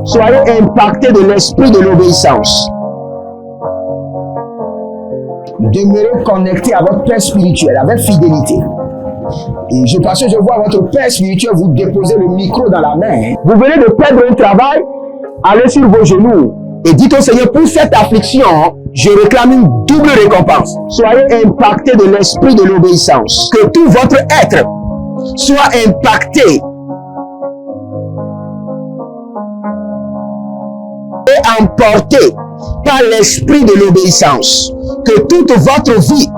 Soyez impactés de l'esprit de l'obéissance. Demeurez connectés à votre Père spirituel avec fidélité. Et parce que je vois votre Père spirituel vous déposer le micro dans la main. Vous venez de perdre un travail, allez sur vos genoux et dites au Seigneur, pour cette affliction, je réclame une double récompense. Soyez impactés de l'esprit de l'obéissance. Que tout votre être soit impacté et emporté par l'esprit de l'obéissance. Que toute votre vie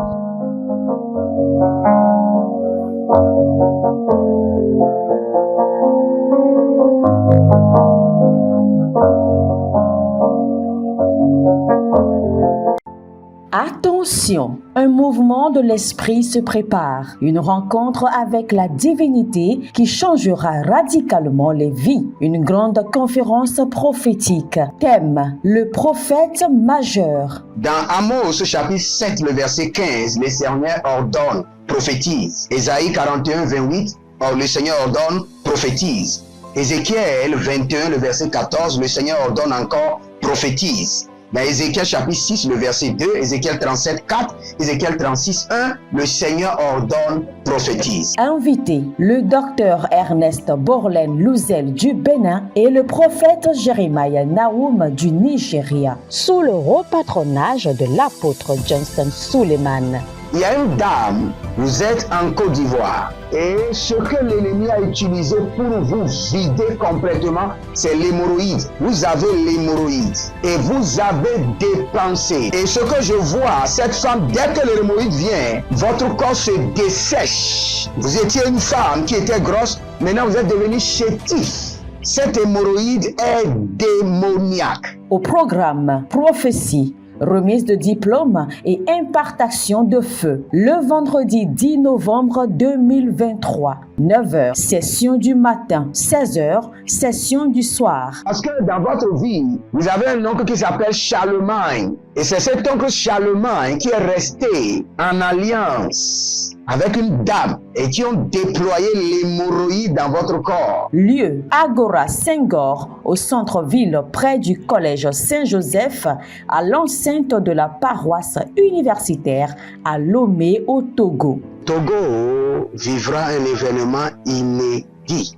Attention, un mouvement de l'esprit se prépare, une rencontre avec la divinité qui changera radicalement les vies, une grande conférence prophétique. Thème, le prophète majeur. Dans Amos chapitre 7, le verset 15, le Seigneur ordonne, prophétise. Ésaïe 41, 28, le Seigneur ordonne, prophétise. Ézéchiel 21, le verset 14, le Seigneur ordonne encore, prophétise. Dans Ézéchiel chapitre 6, le verset 2, Ézéchiel 37, 4, Ézéchiel 36, 1, le Seigneur ordonne, prophétise. Invité, le docteur Ernest Borlen Louzel du Bénin et le prophète Jeremiah Nahum du Nigeria, sous le haut patronage de l'apôtre Johnson Suleiman. Il y a une dame, vous êtes en Côte d'Ivoire et ce que l'ennemi a utilisé pour vous vider complètement, c'est l'hémorroïde. Vous avez l'hémorroïde et vous avez dépensé. Et ce que je vois, cette femme, dès que l'hémorroïde vient, votre corps se dessèche. Vous étiez une femme qui était grosse, maintenant vous êtes devenu chétif. Cette hémorroïde est démoniaque. Au programme Prophétie, remise de diplôme et impartation de feu. Le vendredi 10 novembre 2023, 9h, session du matin, 16h, session du soir. Parce que dans votre vie, vous avez un oncle qui s'appelle Charlemagne. Et c'est cet oncle Charlemagne qui est resté en alliance avec une dame et qui ont déployé l'hémorroïde dans votre corps. Lieu, Agora Senghor, au centre-ville près du collège Saint-Joseph, à l'enceinte de la paroisse universitaire à Lomé au Togo. Togo vivra un événement inédit.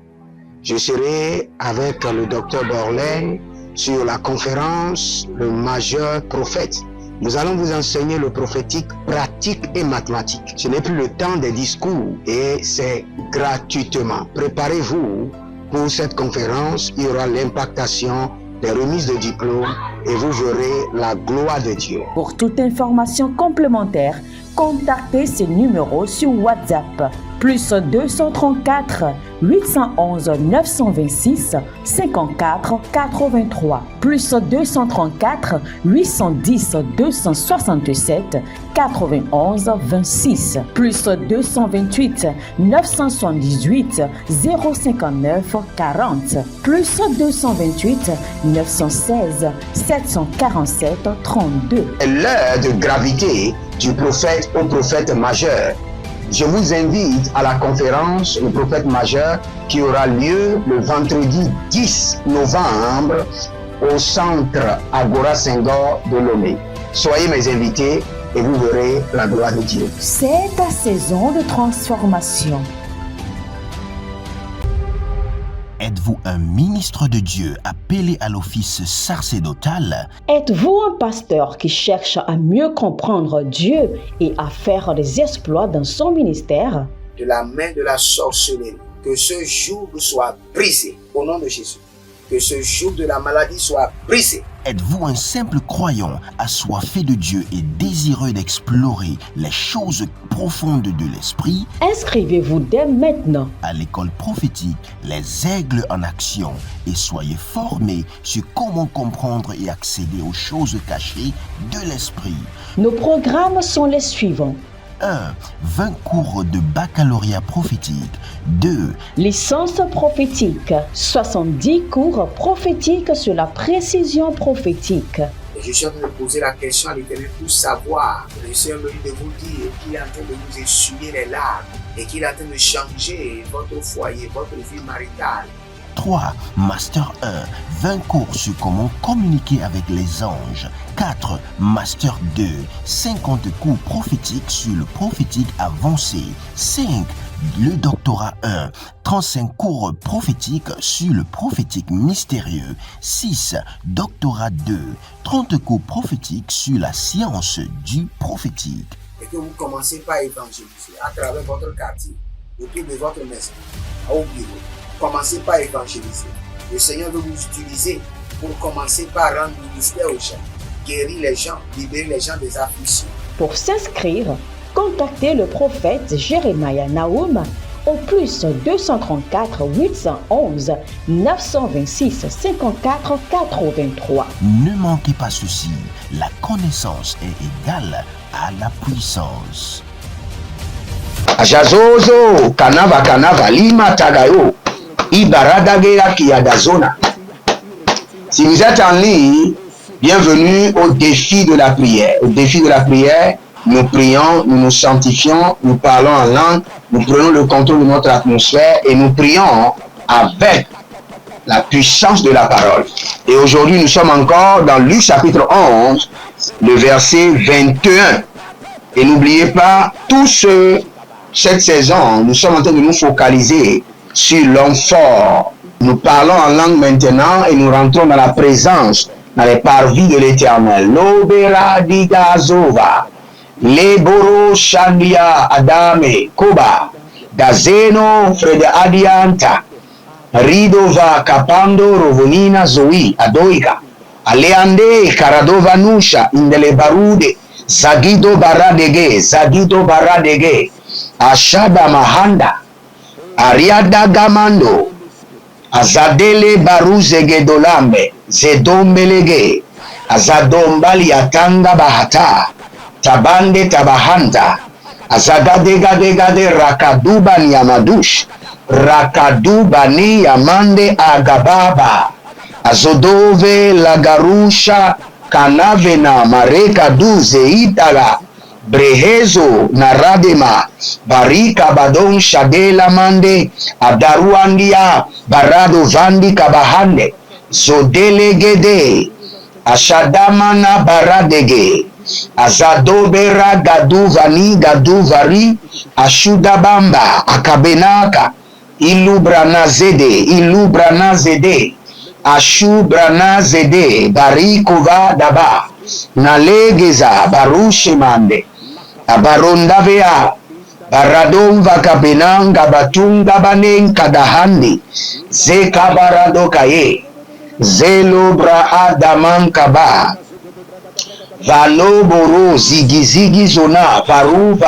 Je serai avec le docteur Borlen sur la conférence Le Majeur Prophète. Nous allons vous enseigner le prophétique pratique et mathématique. Ce n'est plus le temps des discours et c'est gratuitement. Préparez-vous pour cette conférence. Il y aura l'impactation des remises de diplômes et vous verrez la gloire de Dieu. Pour toute information complémentaire, contactez ces numéros sur WhatsApp. Plus 234 811 926 54 83. Plus 234 810 267 91 26. Plus 228 978 059 40. Plus 228 916 747 32. L'heure de gravité du prophète au prophète majeur. Je vous invite à la conférence Le Prophète Majeur qui aura lieu le vendredi 10 novembre au centre Agora Senghor de Lomé. Soyez mes invités et vous verrez la gloire de Dieu. C'est ta saison de transformation. Êtes-vous un ministre de Dieu appelé à l'office sacerdotal? Êtes-vous un pasteur qui cherche à mieux comprendre Dieu et à faire des exploits dans son ministère? De la main de la sorcellerie, que ce joug soit brisé au nom de Jésus. Que ce joug de la maladie soit brisé. Êtes-vous un simple croyant assoiffé de Dieu et désireux d'explorer les choses profondes de l'esprit? Inscrivez-vous dès maintenant À l'école prophétique Les Aigles en Action et soyez formés sur comment comprendre et accéder aux choses cachées de l'esprit. Nos programmes sont les suivants. 1. 20 cours de baccalauréat prophétique. 2. Licence prophétique. 70 cours prophétiques sur la précision prophétique. Je suis en train de poser la question à l'Éternel pour savoir. Le Seigneur me dit de vous dire qu'il est en train de vous essuyer les larmes et qu'il est en train de changer votre foyer, votre vie maritale. 3. Master 1, 20 cours sur comment communiquer avec les anges. 4. Master 2, 50 cours prophétiques sur le prophétique avancé. 5. Le doctorat 1, 35 cours prophétiques sur le prophétique mystérieux. 6. Doctorat 2, 30 cours prophétiques sur la science du prophétique. Et que vous commencez par évangéliser à travers votre quartier, autour de votre maison, au bureau. Commencez par évangéliser. Le Seigneur veut vous utiliser pour commencer par rendre ministère aux gens, guérir les gens, libérer les gens des afflictions. Pour s'inscrire, contactez le prophète Jérémia Nahum au plus 234 811 926 54 83. Ne manquez pas ceci, la connaissance est égale à la puissance. Ajazozo kanava lima tagayo ibaradagera kiyadazona. Si vous êtes en ligne, bienvenue au défi de la prière. Au défi de la prière, nous prions, nous nous sanctifions, nous parlons en langue, nous prenons le contrôle de notre atmosphère et nous prions avec la puissance de la parole. Et aujourd'hui, nous sommes encore dans Luc chapitre 11, le verset 21. Et n'oubliez pas, cette saison, nous sommes en train de nous focaliser sur l'homme fort. Nous parlons en langue maintenant et nous rentrons dans la présence, dans les parvis de l'Éternel. Lobera digazova, leboro shandia adame koba, dazeno frede adianta, ridova kapando rovonina zoe adoiga, aleande karadova nusha indele barude, zagido baradege, ashada mahanda, ariada gamando, azadele baruzegedolambe, zedombelege, azadombali atanga bahata, tabande tabahanda, azagadegade rakaduba ni yamadush, rakaduba ni yamande agababa, azodove lagarusha kanavena mareka duze itala, brehezo naradema barika badon shadela mande adaruandia barado vandi kabahande zodelegede ashadamana baradege azadobera gaduvani gaduvari ashudabamba akabenaka ilubranazede ashubranazede barikova daba nalegeza barushemande abarondavea baradonva kabenanga batunga banen kadahandi zekabaradokaye zelobra adamankaba valoboro zigizigi zona varu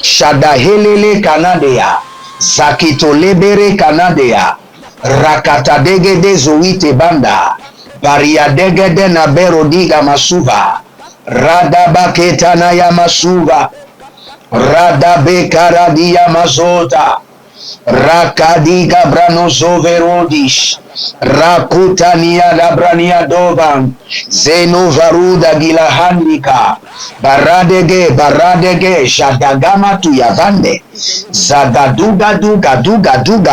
shadahelele kanadea zakitolebere kanadea rakatadegede zoite banda bariadegede na berodiga masuva radabaketana ya masuva radabekaradia mazota rakadiga branozoverodish rakutania labrania dovan zenovaruda gilahandika baradege shadagama tuyavande zagaduga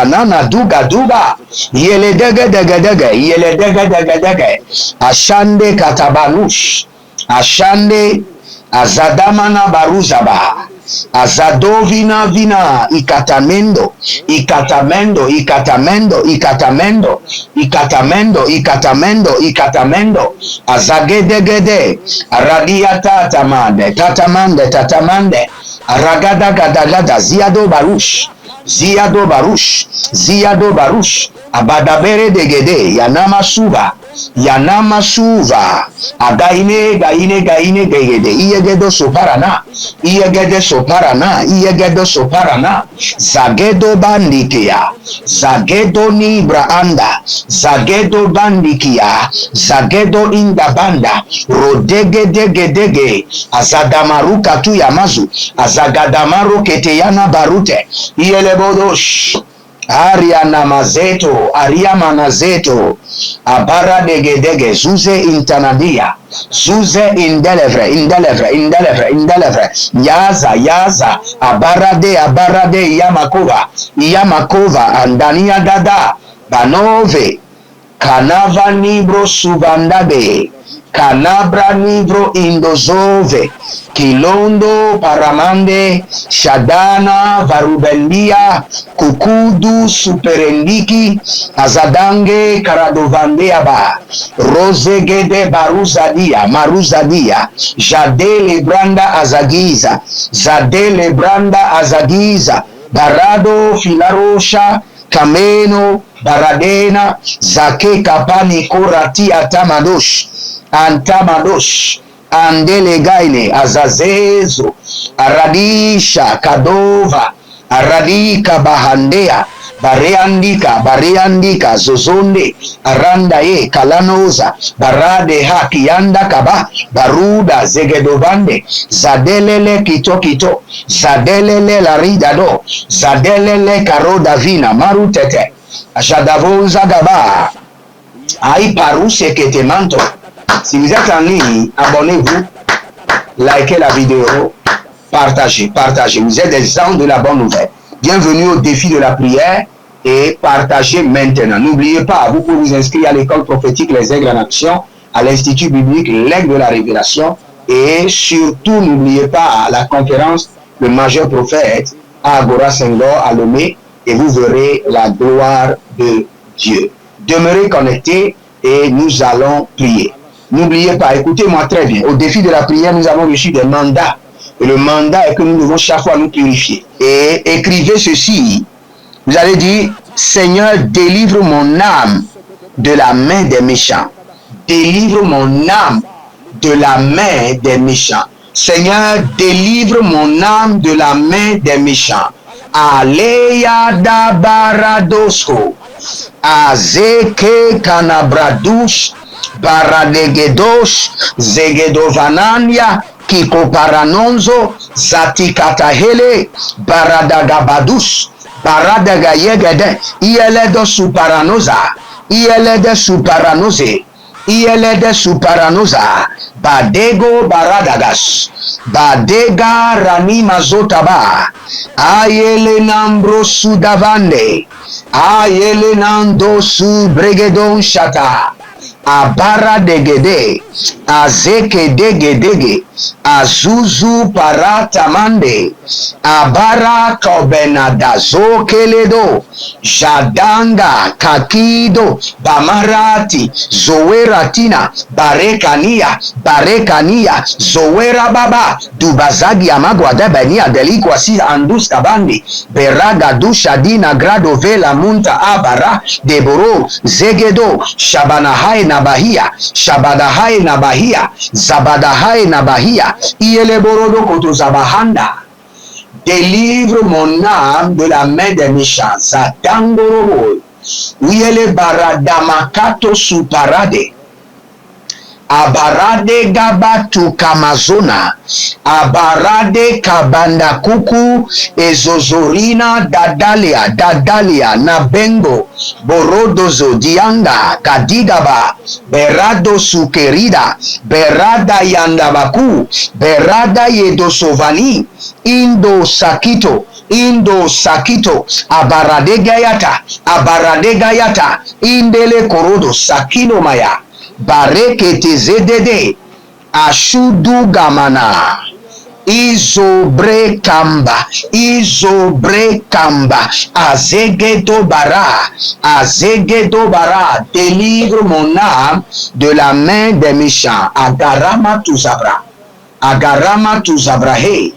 nana duga yeledege ashande katabanush ashande azadamana baruzaba azadovina vina ikatamendo azagedegede radiata tatamande aragadagada ziado barush abadabere degede yanama suva againe gegede iyegedo soparana zagedo bandikia zagedo nibra anda zagedo bandikia zagedo indabanda rodegedegedege azadamaruka tu yamazu azagadamaru keteyana barute iyelebodosh Ariana mazeto, ariamanazeto, abara degedege, zuze intanadia, zuze indelevre, yaza, abarade, yamakova, andania dada, banove, kanava nibro subandabe, kanabra nibro indozove, kilondo paramande, shadana varubendia, kukudu superendiki, azadange karadovandeaba, rozegede baruzadia, maruzadia, jadele branda azagiza, zadele branda azagiza, barado filarosha, kameno, baradena, zake kapani korati atamadosh, antamadosh, andelegaile, azazezo, aradisha, kadova, aradika bahandea, bareandika, zozonde, arandaye, kalanoza, barade haki yanda kaba, baruda, zegedovande, zadelele kito, zadelele laridado, zadelele karodavina, marutete, ajadavoza gaba, aïe paruse ketemanto. Si vous êtes en ligne, abonnez-vous, likez la vidéo, partagez. Vous êtes des gens de la bonne nouvelle. Bienvenue au défi de la prière et partagez maintenant. N'oubliez pas, vous pouvez vous inscrire à l'école prophétique Les Aigles en Action, à l'Institut biblique L'Aigle de la Révélation et surtout n'oubliez pas la conférence Le Majeur Prophète à Agora Senghor à Lomé et vous verrez la gloire de Dieu. Demeurez connectés et nous allons prier. N'oubliez pas, écoutez-moi très bien, au défi de la prière, nous avons reçu des mandats. Et le mandat est que nous devons chaque fois nous purifier. Et écrivez ceci, vous allez dire, Seigneur, délivre mon âme de la main des méchants. Délivre mon âme de la main des méchants. Seigneur, délivre mon âme de la main des méchants. Aleya da baradosko, azeke kanabradouche, baradegedosh, zegedovanania, kiko paranonzo, zatikatahele, baradagabadus, baradagayegede, ielede suparanoza, ielede suparanoze, ielede suparanoza, badego baradagas, badega ranimazotaba, ayele nambro sudavande, ayele nando su bregedon shata, abara degede, azeke degedege, azuzu paratamande, abara kobenadazo keledo, jadanga kakido, bamarati, zoweratina, barekania, zowera baba, dubazagi amagwada benia delikwasi andus kabandi, beraga dushadina grado vela munta abara, deboro, zegedo, shabanahai na bahia, shabadahai na bahia, zabadahai na bahia, ieleborodo koto zabahanda. Délivre mon âme de la main des méchants. Zatangorobo. Uiele baradamakato suparade. Abarade gabatu kamazona, abarade kabanda kuku, ezozorina dadalia, nabengo, borodozo dianga, kadigaba, berado sukerida, berada yandabaku, berada yedosovani, indo sakito, abarade gayata, indele korodo sakino maya. Barekete zedede ashudu gamana izobre kamba azegedo bara délivre mon âme de la main des méchants. Agarama tuzabrahe.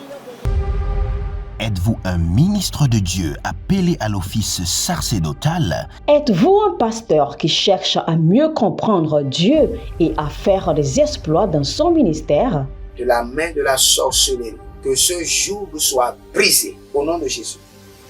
Êtes-vous un ministre de Dieu appelé à l'office sacerdotal? Êtes-vous un pasteur qui cherche à mieux comprendre Dieu et à faire des exploits dans son ministère? De la main de la sorcellerie, que ce joug soit brisé au nom de Jésus.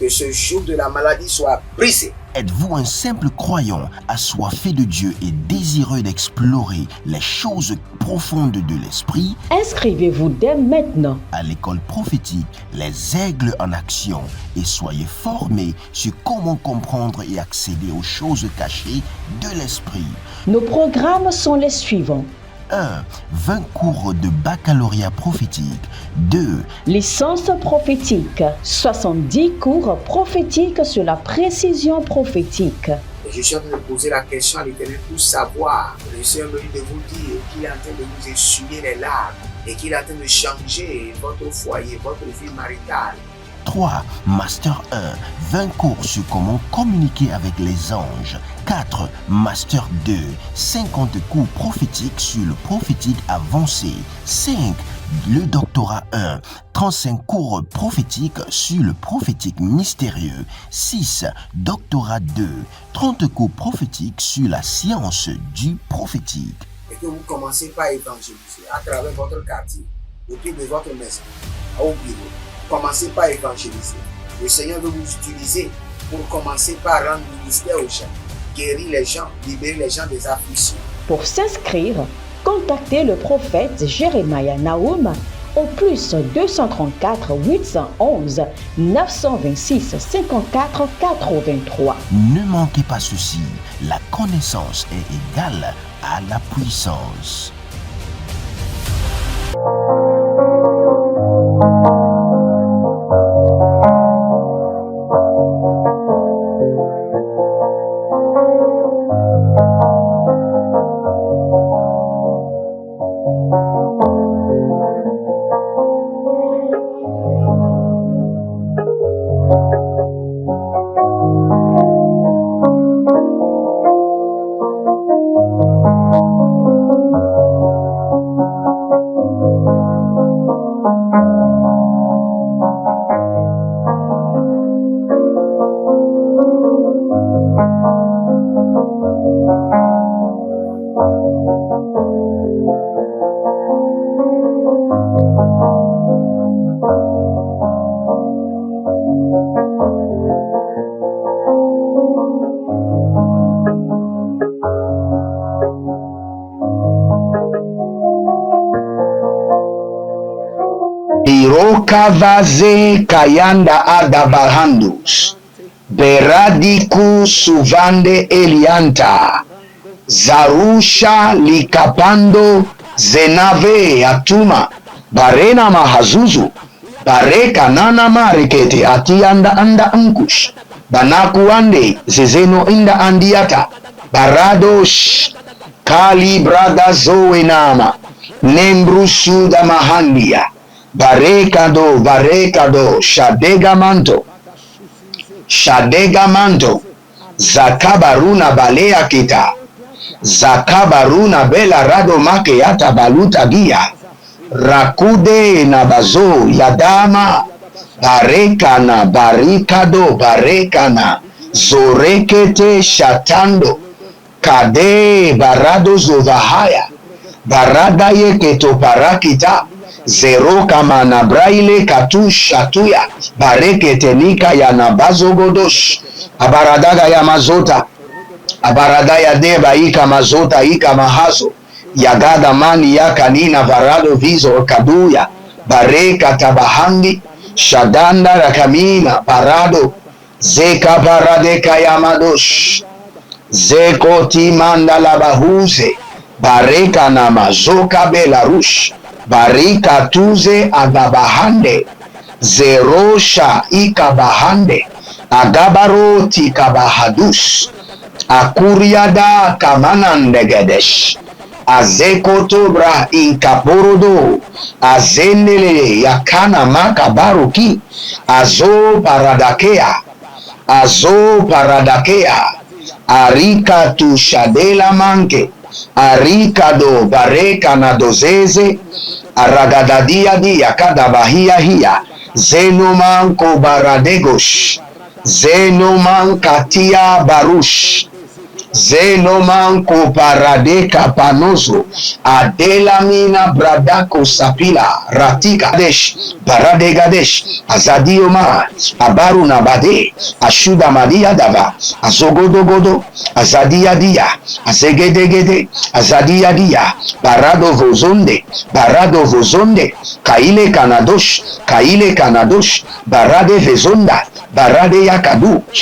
Que ce joug de la maladie soit brisé. Êtes-vous un simple croyant assoiffé de Dieu et désireux d'explorer les choses profondes de l'esprit? Inscrivez-vous dès maintenant à l'école prophétique Les Aigles en Action et soyez formés sur comment comprendre et accéder aux choses cachées de l'esprit. Nos programmes sont les suivants. 1. 20 cours de baccalauréat prophétique. 2. Licence prophétique. 70 cours prophétiques sur la précision prophétique. Et je suis en train de poser la question à l'Éternel pour savoir. Le Seigneur me dit de vous dire qu'il est en train de vous essuyer les larmes et qu'il est en train de changer votre foyer, votre vie maritale. 3. Master 1. 20 cours sur comment communiquer avec les anges. 4. Master 2. 50 cours prophétiques sur le prophétique avancé. 5. Le doctorat 1. 35 cours prophétiques sur le prophétique mystérieux. 6. Doctorat 2. 30 cours prophétiques sur la science du prophétique. Et que vous commencez par évangéliser à travers votre quartier, autour de votre maison, au bureau. Commencez par évangéliser. Le Seigneur veut vous utiliser pour commencer par rendre ministère aux gens, guérir les gens, libérer les gens des afflictions. Pour s'inscrire, contactez le prophète Jérémia Naoum au plus 234 811 926 54 83. Ne manquez pas ceci, la connaissance est égale à la puissance. Irokavaze kayanda adabahandus. Beradiku suvande elianta. Zarusha likapando zenave atuma. Barena mahazuzu. Bareka nana marekete atianda anda ankush. Banakuande zezeno inda andiata. Baradosh. Kali brada zoe nama. Nembrusuda mahandia. Barekado, Shadega manto, Zakabaruna balea kita, Zakabaruna bela rado makeata baluta gia, Rakude na bazo yadama, Barekana, Zorekete shatando, Kade barado zovahaya, Barada yeketo parakita, Zero kama na braile katu shatuya bareke tenika ya nabazo godosh abaradaga ya mazota abarada ya deba ika mazota ika mahazo yagada mani ya kanina varado vizo kaduya bareka tabahangi shadanda rakamina barado zeka baradeka ya madosh zeko timanda labahuze bareka na mazoka belarush Barika tuze agabahande, zerosha ikabahande, agabaroti kabahadus, akuriada kamanandegedesh, azekotobra inkaporodo, azenele yakana makabaruki, azo paradakea, arika tu shadela manke, arikado bareka na dozeze aragadadia dia kada bahia hia zenoman ko baradegosh zenoman katia barush zenoman ko paradeka panozo adelamina bradako sapila ratika desh baradegadesh azadioma abaru nabade ashuda madia dava azogodogodo azadia dia azegedegede azadia dia barado vozonde kaile kanadosh barade vezonda barade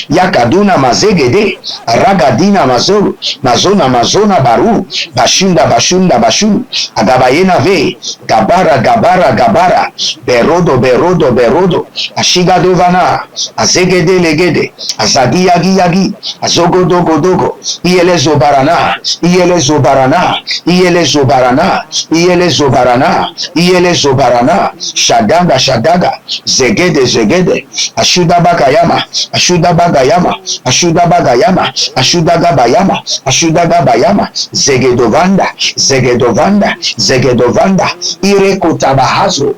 yakaduna mazegede ragadina mazoro, mazona mazona baru, bashunda bashunda bashun, agabayena ve, gabara gabara gabara, berodo berodo berodo, ashiga dovana, azegede legede, azagi yagi yagi, azogodo godogo, iyele zobarana, iyele zobarana, iyele zobarana, iyele zobarana, iyele zobarana, shadaga shadaga, zegede zegede, ashuda bagayama, ashuda bagayama, ashuda bagayama, ashuda gabayama, ashuda gabayama, zegedovanda, zegedovanda, zegedovanda, irekotabahazo.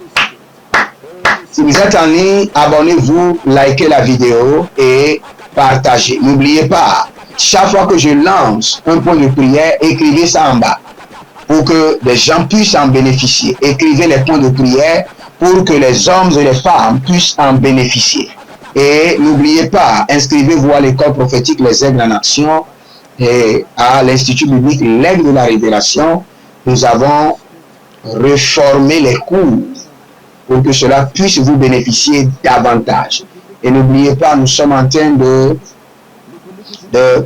Si vous êtes en ligne, abonnez-vous, likez la vidéo et partagez. N'oubliez pas, chaque fois que je lance un point de prière, écrivez ça en bas pour que les gens puissent en bénéficier. Écrivez les points de prière pour que les hommes et les femmes puissent en bénéficier. Et n'oubliez pas, inscrivez-vous à l'école prophétique Les Aigles en Action et à l'Institut biblique L'Aigle de la Révélation. Nous avons réformé les cours pour que cela puisse vous bénéficier davantage. Et n'oubliez pas, nous sommes en train de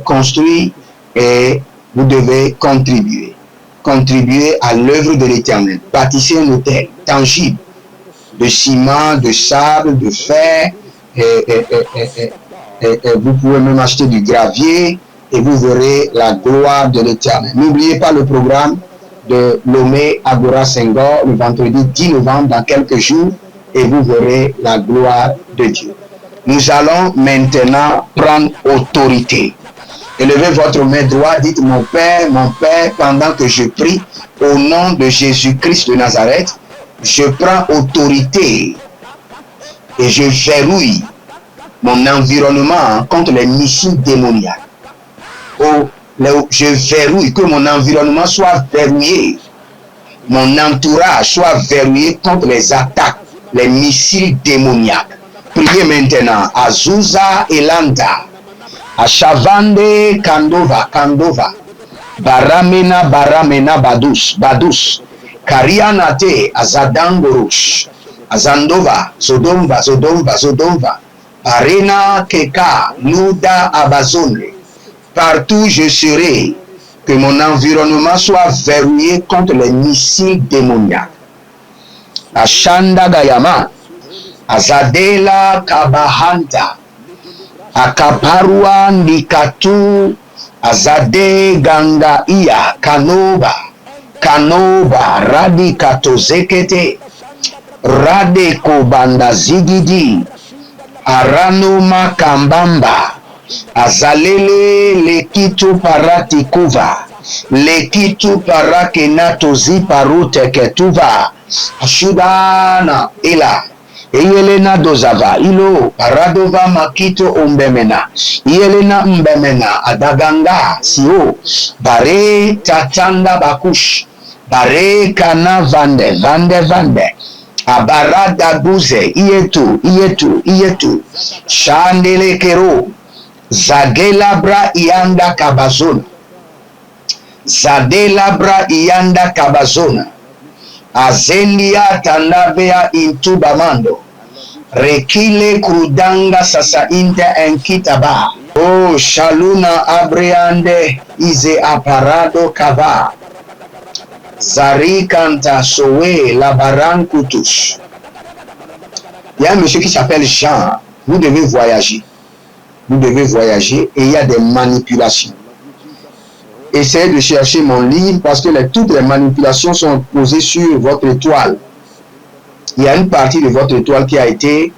construire et vous devez contribuer. Contribuer à l'œuvre de l'Éternel. Bâtissez un hôtel tangible de ciment, de sable, de fer. Et vous pouvez même acheter du gravier et vous verrez la gloire de l'Éternel. N'oubliez pas le programme de Lomé Agora Senghor le vendredi 10 novembre dans quelques jours et vous verrez la gloire de Dieu. Nous allons maintenant prendre autorité. Élevez votre main droite, dites mon Père, pendant que je prie au nom de Jésus-Christ de Nazareth, je prends autorité et je verrouille mon environnement contre les missiles démoniaques. Je verrouille, que mon environnement soit verrouillé, mon entourage soit verrouillé contre les attaques, les missiles démoniaques. Priez maintenant. Azusa Elanda, Ashavande Kandova, Kandova, Baramena Baramena Badus, Badus, Karianate Azadangorosh, Azandova, Zodomba, Zodomba, Zodomba, Arena Keka, Nuda Abazone. Partout je serai, que mon environnement soit verrouillé contre les missiles démoniaques. Ashanda Gayama, Azadela Kabahanta, Akaparua Nikatu, Azade Ganga Iya, Kanoba, Kanoba, Radikato Zekete, Radeko Banda Zigidi, Aranoma Kambamba, Azalele Lekitu Parati Kuva, Lekitu Parakenato Ziparute Ketuva, Ashudana Ila, Yelena Dozava, Ilo, Paradova Makito Umbemena, Yelena Umbemena, Adaganga, Sio, Bare Tatanda Bakush, Bare Kana Vande, Vande Vande, Abarada Buze, Ietu, Ietu, Ietu, Shandele Kero, Zagelabra Ianda Kabazona, Zadelabra Ianda Kabazona, Azendia Tandavea Intubamando, Rekile Krudanga Sasa Inter Enkitaba, O Shaluna Abreande Ize Aparado Kava, Zarikanta Sowe Labarankutush. Il y a un monsieur qui s'appelle Jean. Vous devez voyager. Vous devez voyager et il y a des manipulations. Essayez de chercher mon livre parce que toutes les manipulations sont posées sur votre étoile. Il y a une partie de votre étoile qui a été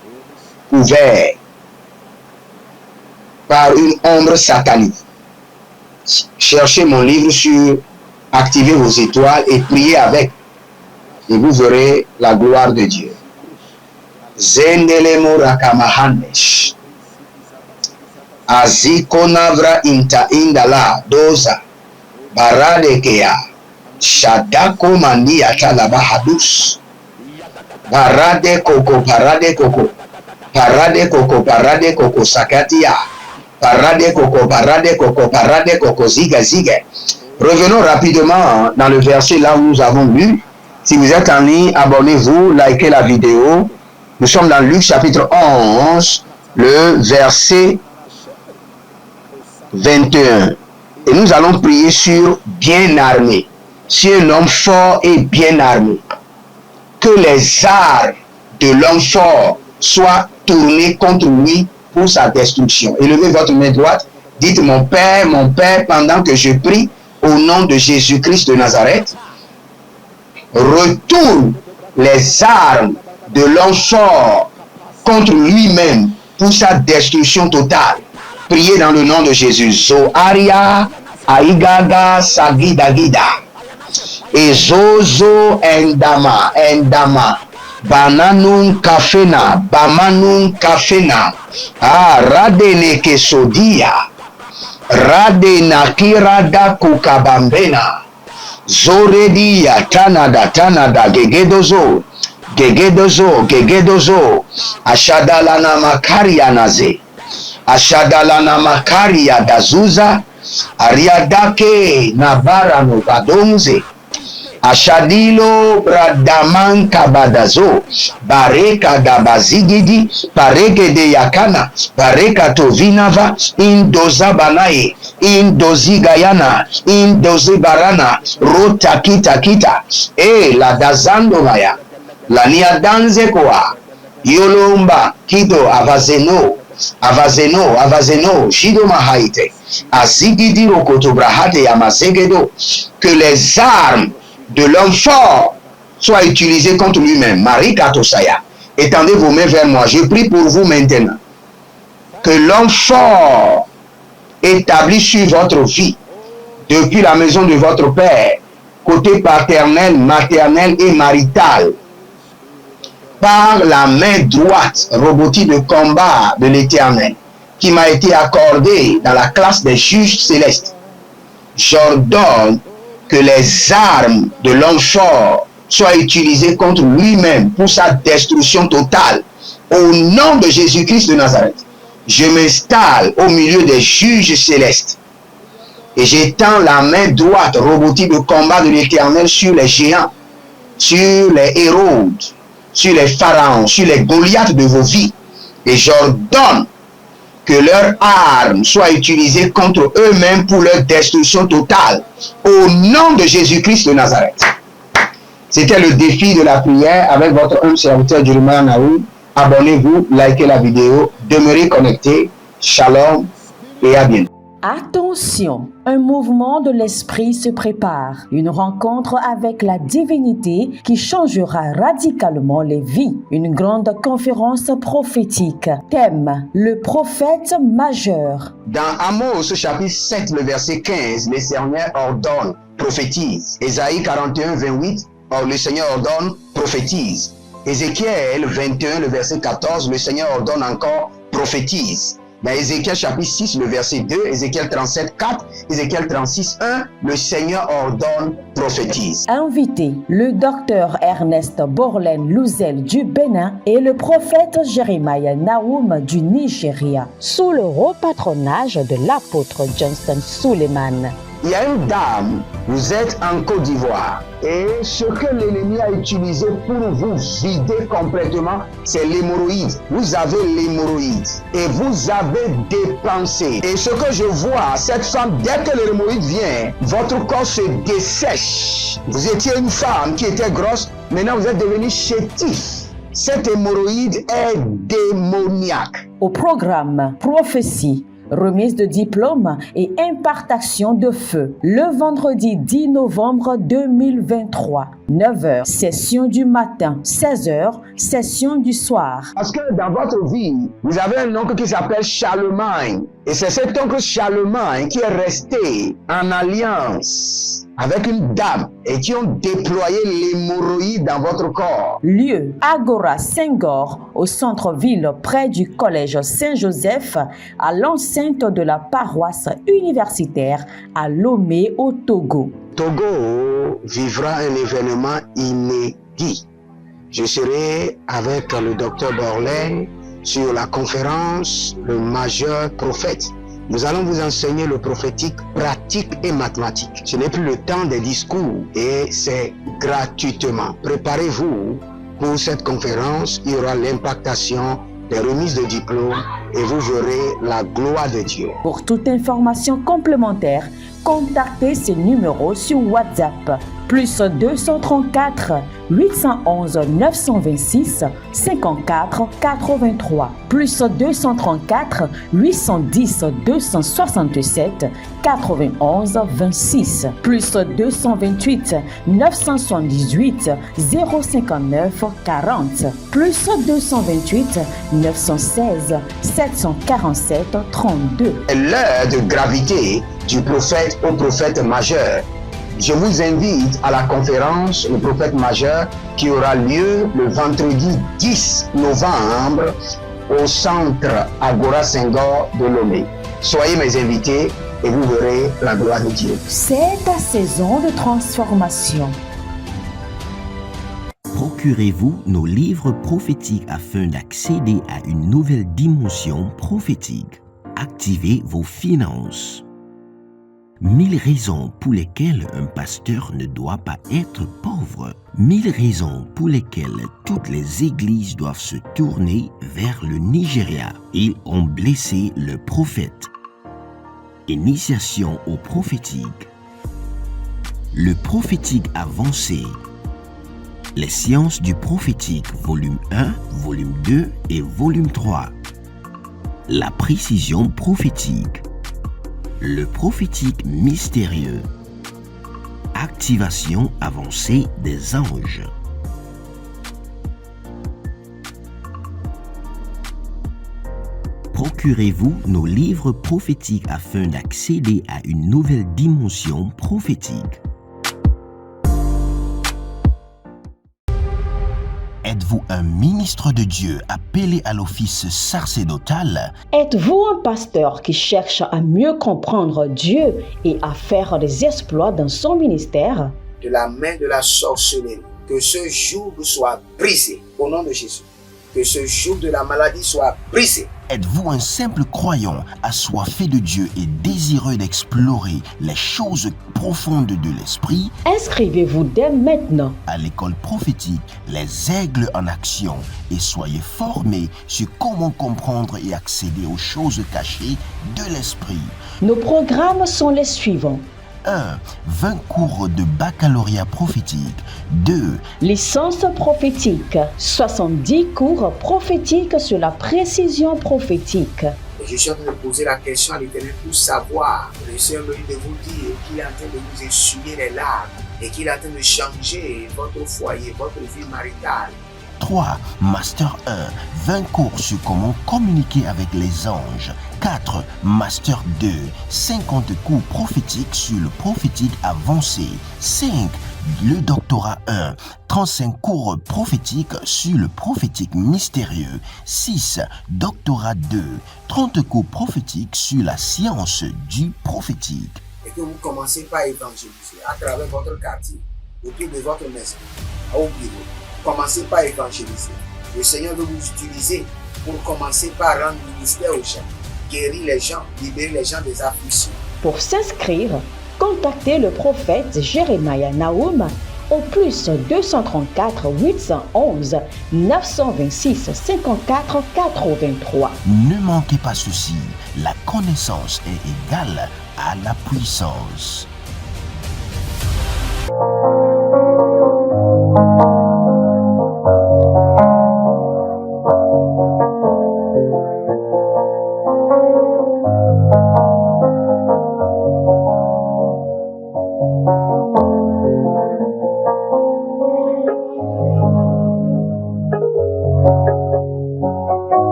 couverte par une ombre satanique. Cherchez mon livre sur activez vos étoiles et priez avec. Et vous verrez la gloire de Dieu. Zendelemo rakamahanesh. Azikonavra inta indala doza. Baradekea. Shadako mandi atalaba hadus. Parade koko, parade koko. Parade koko, parade koko sakatia. Parade koko, ziga ziga. Revenons rapidement dans le verset là où nous avons lu. Si vous êtes en ligne, abonnez-vous, likez la vidéo. Nous sommes dans Luc chapitre 11, le verset 21. Et nous allons prier sur bien armé, sur un homme fort et bien armé. Que les armes de l'homme fort soient tournées contre lui pour sa destruction. Élevez votre main droite, dites mon Père, pendant que je prie au nom de Jésus-Christ de Nazareth, retourne les armes de l'homme fort contre lui-même pour sa destruction totale. Priez dans le nom de Jésus. Zoaria Aigaga Sagidagida. Ezozo endama. Bananun kafena. Bamanun kafena. Radene kesodia. Radena kirada kukabambena. Zoredia tanada gegedozo. Gegedozo. Ashadalana makaria naze. Ashadalana makaria dazuza. Ariadake nabarano badonze. Ashadilo bradaman kabadazo. Bareka dabazigidi. Bareke de yakana. Bareka tovinava. Indoza banaye. Indozi gayana. Indozi barana. Rota kita. La dazando maya. La niadanze koa. Yolomba kido avazeno, shidoma haite, azigidi rokotobrahate yamasegedo, que les armes de l'homme fort soient utilisées contre lui-même. Marie Katosaya, étendez vos mains vers moi, je prie pour vous maintenant, que l'homme fort établi sur votre vie, depuis la maison de votre père, côté paternel, maternel et marital, par la main droite robotique de combat de l'Éternel qui m'a été accordée dans la classe des juges célestes. J'ordonne que les armes de l'homme fort soient utilisées contre lui-même pour sa destruction totale. Au nom de Jésus-Christ de Nazareth, je m'installe au milieu des juges célestes et j'étends la main droite robotique de combat de l'Éternel sur les géants, sur les Hérodes, sur les pharaons, sur les Goliaths de vos vies. Et j'ordonne que leurs armes soient utilisées contre eux-mêmes pour leur destruction totale. Au nom de Jésus-Christ de Nazareth. C'était le défi de la prière avec votre homme serviteur Jeremiah Naoum. Abonnez-vous, likez la vidéo, demeurez connectés. Shalom et à bientôt. Attention, un mouvement de l'esprit se prépare, une rencontre avec la divinité qui changera radicalement les vies, une grande conférence prophétique. Thème, le prophète majeur. Dans Amos chapitre 7, le verset 15, le Seigneur ordonne, prophétise. Ésaïe 41, 28, le Seigneur ordonne, prophétise. Ézéchiel 21, le verset 14, le Seigneur ordonne encore, prophétise. Dans Ézéchiel chapitre 6, le verset 2, Ézéchiel 37, 4, Ézéchiel 36, 1, le Seigneur ordonne, prophétise. Invité, le docteur Ernest Borlen Louzel du Bénin et le prophète Jeremiah Naoum du Nigeria, sous le haut patronage de l'apôtre Johnson Suleiman. Il y a une dame, vous êtes en Côte d'Ivoire et ce que l'ennemi a utilisé pour vous vider complètement, c'est l'hémorroïde. Vous avez l'hémorroïde et vous avez dépensé. Et ce que je vois, cette femme, dès que l'hémorroïde vient, votre corps se dessèche. Vous étiez une femme qui était grosse, maintenant vous êtes devenu chétif. Cette hémorroïde est démoniaque. Au programme Prophétie, remise de diplôme et impartation de feu. Le vendredi 10 novembre 2023, 9h, session du matin, 16h, session du soir. Parce que dans votre vie, vous avez un oncle qui s'appelle Charlemagne. Et c'est cet oncle Charlemagne qui est resté en alliance avec une dame et qui ont déployé l'hémorroïde dans votre corps. Lieu, Agora Senghor, au centre-ville près du collège Saint-Joseph, à l'enceinte de la paroisse universitaire à Lomé au Togo. Togo vivra un événement inédit. Je serai avec le docteur Borley sur la conférence Le Majeur Prophète. Nous allons vous enseigner le prophétique pratique et mathématique. Ce n'est plus le temps des discours et c'est gratuitement. Préparez-vous pour cette conférence. Il y aura l'impactation des remises de diplômes et vous verrez la gloire de Dieu. Pour toute information complémentaire, Contactez ces numéros sur WhatsApp. Plus 234 811 926 54 83. Plus 234 810 267 91 26. Plus 228 978 059 40. Plus 228 916 747 32. L'heure de gravité du prophète au prophète majeur. Je vous invite à la conférence Le prophète majeur qui aura lieu le vendredi 10 novembre au centre Agora Senghor de Lomé. Soyez mes invités et vous verrez la gloire de Dieu. C'est ta saison de transformation. Procurez-vous nos livres prophétiques afin d'accéder à une nouvelle dimension prophétique. Activez vos finances. 1000 raisons pour lesquelles un pasteur ne doit pas être pauvre. 1000 raisons pour lesquelles toutes les églises doivent se tourner vers le Nigeria. Ils ont blessé le prophète. Initiation au prophétique. Le prophétique avancé. Les sciences du prophétique, volume 1, volume 2 et volume 3. La précision prophétique. Le prophétique mystérieux. Activation avancée des anges. Procurez-vous nos livres prophétiques afin d'accéder à une nouvelle dimension prophétique. Êtes-vous un ministre de Dieu appelé à l'office sacerdotal? Êtes-vous un pasteur qui cherche à mieux comprendre Dieu et à faire des exploits dans son ministère? De la main de la sorcellerie, que ce joug soit brisé au nom de Jésus. Que ce joug de la maladie soit brisé. Êtes-vous un simple croyant assoiffé de Dieu et désireux d'explorer les choses profondes de l'esprit? Inscrivez-vous dès maintenant À l'école prophétique, les aigles en action, et soyez formés sur comment comprendre et accéder aux choses cachées de l'esprit. Nos programmes sont les suivants. 1. 20 cours de baccalauréat prophétique. 2. Licence prophétique. 70 cours prophétiques sur la précision prophétique. Et je suis en train de poser la question à l'Éternel pour savoir. Le Seigneur me dit de vous dire qu'il est en train de vous essuyer les larmes et qu'il est en train de changer votre foyer, votre vie maritale. 3. Master 1. 20 cours sur comment communiquer avec les anges. 4. Master 2. 50 cours prophétiques sur le prophétique avancé. 5. Le doctorat 1. 35 cours prophétiques sur le prophétique mystérieux. 6. Doctorat 2. 30 cours prophétiques sur la science du prophétique. Et que vous commencez par évangéliser à travers votre quartier, autour de votre maison, au bureau. Commencez par évangéliser. Le Seigneur veut vous utiliser pour commencer par rendre ministère aux gens, guérir les gens, libérer les gens des afflictions. Pour s'inscrire, contactez le prophète Jérémia Naoum au plus 234 811 926 54 83. Ne manquez pas ceci, la connaissance est égale à la puissance.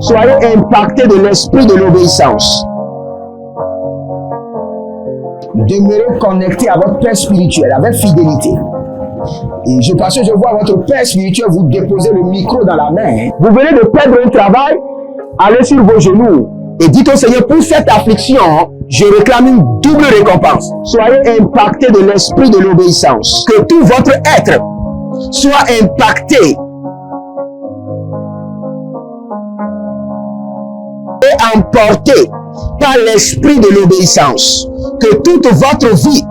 Soyez impactés de l'esprit de l'obéissance. demeurez connecté à votre Père spirituel avec fidélité. Et parce que je vois votre Père spirituel vous déposer le micro dans la main. Vous venez de perdre un travail, allez sur vos genoux et dites au Seigneur, pour cette affliction, je réclame une double récompense. Soyez impacté de l'esprit de l'obéissance. Que tout votre être soit impacté et emporté par l'esprit de l'obéissance. Que toute votre vie